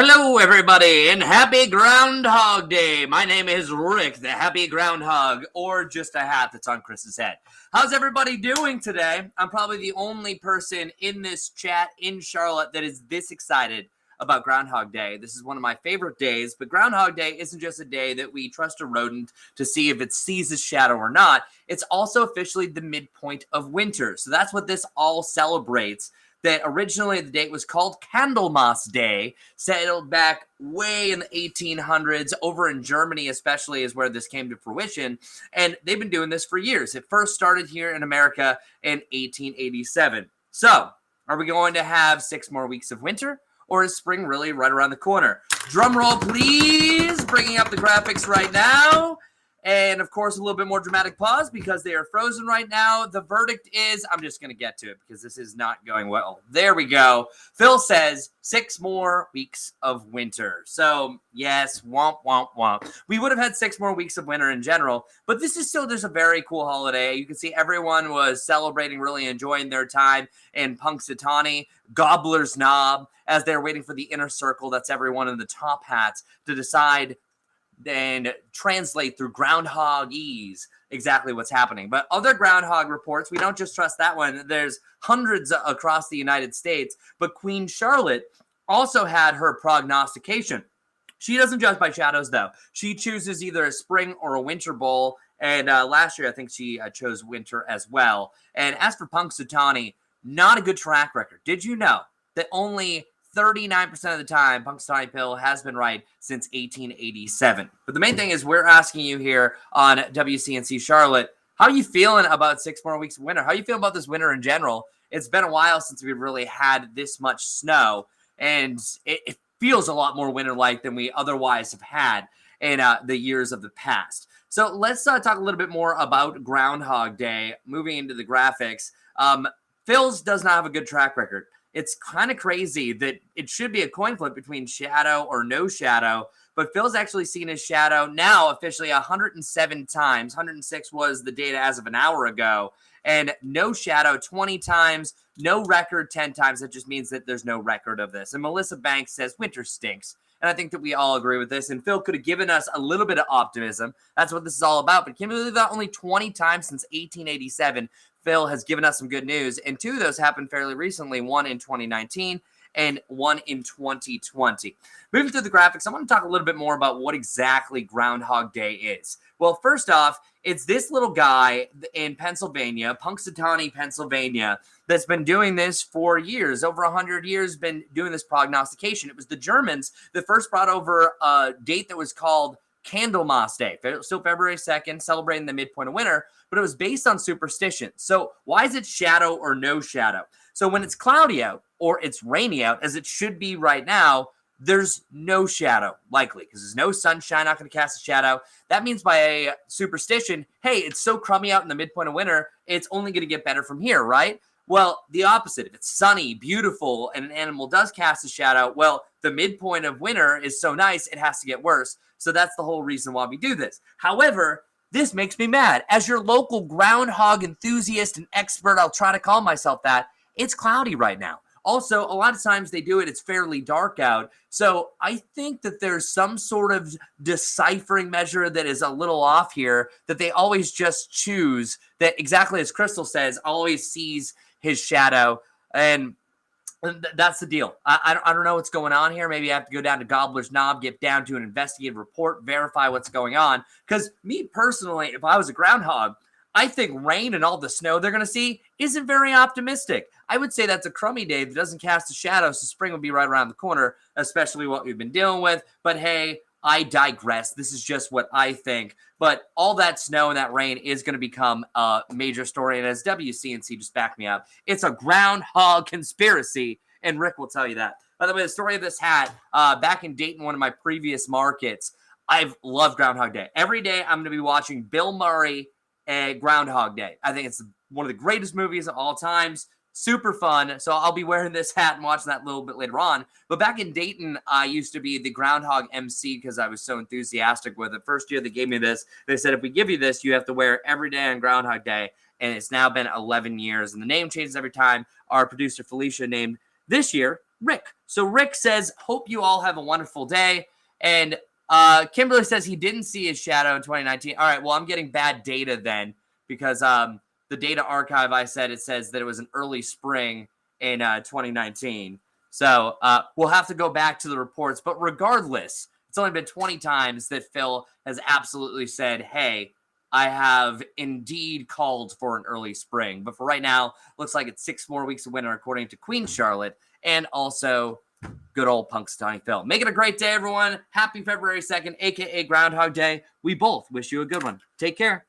Hello, everybody, and happy Groundhog Day. My name is Rick, the happy groundhog, or just a hat that's on Chris's head. How's everybody doing today? I'm probably the only person in this chat in Charlotte that is this excited about Groundhog Day. This is one of my favorite days, but Groundhog Day isn't just a day that we trust a rodent to see if it sees its shadow or not. It's also officially the midpoint of winter. So that's what this all celebrates. That originally the date was called Candlemas Day, settled back way in the 1800s, over in Germany especially is where this came to fruition, and they've been doing this for years. It first started here in America in 1887. So, are we going to have 6 more weeks of winter, or is spring really right around the corner? Drum roll, please, bringing up the graphics right now. And, of course, a little bit more dramatic pause because they are frozen right now. The verdict is, I'm just going to get to it because this is not going well. There we go. Phil says 6 more weeks of winter. So, yes, womp, womp, womp. We would have had 6 more weeks of winter in general, but this is still just a very cool holiday. You can see everyone was celebrating, really enjoying their time in Punxsutawney, Gobbler's Knob, as they're waiting for the inner circle. That's everyone in the top hats to decide and translate through groundhogese exactly what's happening. But other groundhog reports, we don't just trust that one. There's hundreds across the United States, but Queen Charlotte also had her prognostication. She doesn't judge by shadows, though. She chooses either a spring or a winter bowl, and last year I think she chose winter as well. And as for Punxsutawney, not a good track record. Did you know that only 39% of the time, Punxsutawney Phil has been right since 1887. But the main thing is we're asking you here on WCNC Charlotte, how are you feeling about 6 more weeks of winter? How are you feeling about this winter in general? It's been a while since we've really had this much snow, and it feels a lot more winter-like than we otherwise have had in the years of the past. So let's talk a little bit more about Groundhog Day. Moving into the graphics, Phil's does not have a good track record. It's kind of crazy that it should be a coin flip between shadow or no shadow, but Phil's actually seen his shadow now officially 107 times. 106 was the data as of an hour ago, and no shadow 20 times, no record 10 times. That just means that there's no record of this. And Melissa Banks says winter stinks. And I think that we all agree with this. And Phil could have given us a little bit of optimism. That's what this is all about. But can you believe that only 20 times since 1887, Phil has given us some good news. And 2 of those happened fairly recently, 1 in 2019 and 1 in 2020. Moving through the graphics, I want to talk a little bit more about what exactly Groundhog Day is. Well, first off, it's this little guy in Pennsylvania, Punxsutawney, Pennsylvania, that's been doing this for years, over 100 years, been doing this prognostication. It was the Germans that first brought over a date that was called Candlemas Day, still February 2nd, celebrating the midpoint of winter, but it was based on superstition. So why is it shadow or no shadow? So when it's cloudy out or it's rainy out, as it should be right now, there's no shadow, likely, because there's no sunshine, not going to cast a shadow. That means by a superstition, hey, it's so crummy out in the midpoint of winter, it's only going to get better from here, right? Well, the opposite. If it's sunny, beautiful, and an animal does cast a shadow, well, the midpoint of winter is so nice, it has to get worse. So that's the whole reason why we do this. However, this makes me mad. As your local groundhog enthusiast and expert, I'll try to call myself that, it's cloudy right now. Also, a lot of times they do it, it's fairly dark out. So I think that there's some sort of deciphering measure that is a little off here, that they always just choose that, exactly as Crystal says, always sees his shadow. And that's the deal. I don't know what's going on here. Maybe I have to go down to Gobbler's Knob, get down to an investigative report, verify what's going on. Because me personally, if I was a groundhog, I think rain and all the snow they're going to see isn't very optimistic. I would say that's a crummy day that doesn't cast a shadow, so spring will be right around the corner, especially what we've been dealing with. But hey, I digress. This is just what I think. But all that snow and that rain is going to become a major story. And as WCNC just backed me up, it's a groundhog conspiracy. And Rick will tell you that. By the way, the story of this hat, back in Dayton, one of my previous markets, I've loved Groundhog Day. Every day I'm going to be watching Bill Murray at Groundhog Day. I think it's one of the greatest movies of all times. Super fun. So I'll be wearing this hat and watching that a little bit later on. But back in Dayton, I used to be the Groundhog MC because I was so enthusiastic with it. First year they gave me this, they said, if we give you this, you have to wear it every day on Groundhog Day. And it's now been 11 years. And the name changes every time. Our producer, Felicia, named this year Rick. So Rick says, hope you all have a wonderful day. And Kimberly says he didn't see his shadow in 2019. All right, well, I'm getting bad data then because the data archive I said, it says that it was an early spring in 2019. So we'll have to go back to the reports. But regardless, it's only been 20 times that Phil has absolutely said, hey, I have indeed called for an early spring. But for right now, looks like it's 6 more weeks of winter, according to Queen Charlotte, and also good old Punxsutawney Phil. Make it a great day, everyone. Happy February 2nd, a.k.a. Groundhog Day. We both wish you a good one. Take care.